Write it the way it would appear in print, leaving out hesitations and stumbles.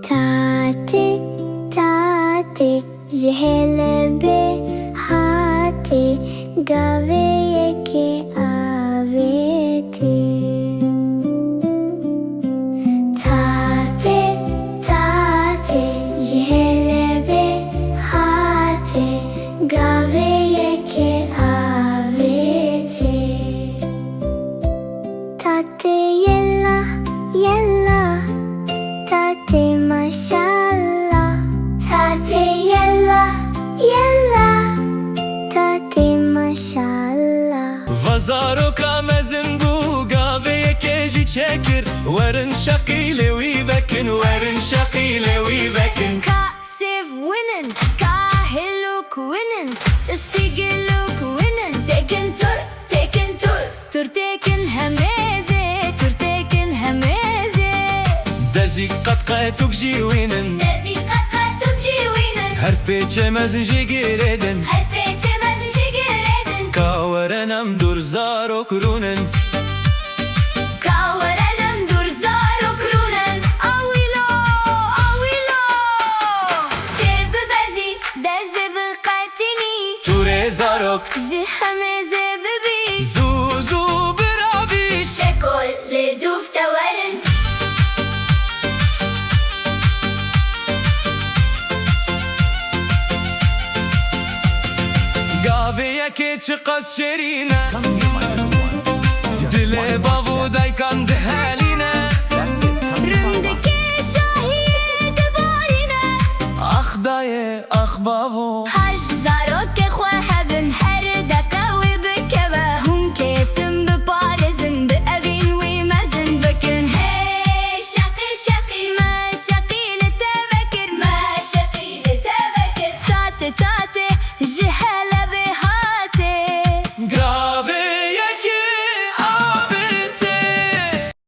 تاتي تاتي جهلبي هاتي قاويكي آويتي تاتي تاتي جهلبي هاتي قاويكي آويتي تاتي يلا يلا تاتي ما شاء الله تاتي يلا يلا تاتي ما شاء الله وزاروكا مزن بو قاويكي جي تشكر ورن شقيلي ويبكن ورن شقيلي ويبكن كاسيف وينن كاهلوك وينن تستيقلوك وينن تيكن تور تور تيكن هميزي تور تيكن هميزي دزي قد قاتوك جي وينن دزي قد جي وينن هر بيتش مزن جي قيردن هر بيتش مزن جي قيردن كاورنم دور زاروك رونن كاورنم دور زاروك رونن اويلو اويلو تب بزي دزي بقاتني توري زاروك جي هميزي ببي زوزو برابيش شكل لدوف تورن قاويكي تشقص شرينا دلي بابو دايكان دهالينا رندكي شاهد بارينا اخ داي اخ بابو هاش زاروك خوهبن هر دكا وبكبا هم كيتم ببارزن بأبين ومزن بكن هي شقي شقي ما شقي لتبكر ما شقي لتبكر تاتي تاتي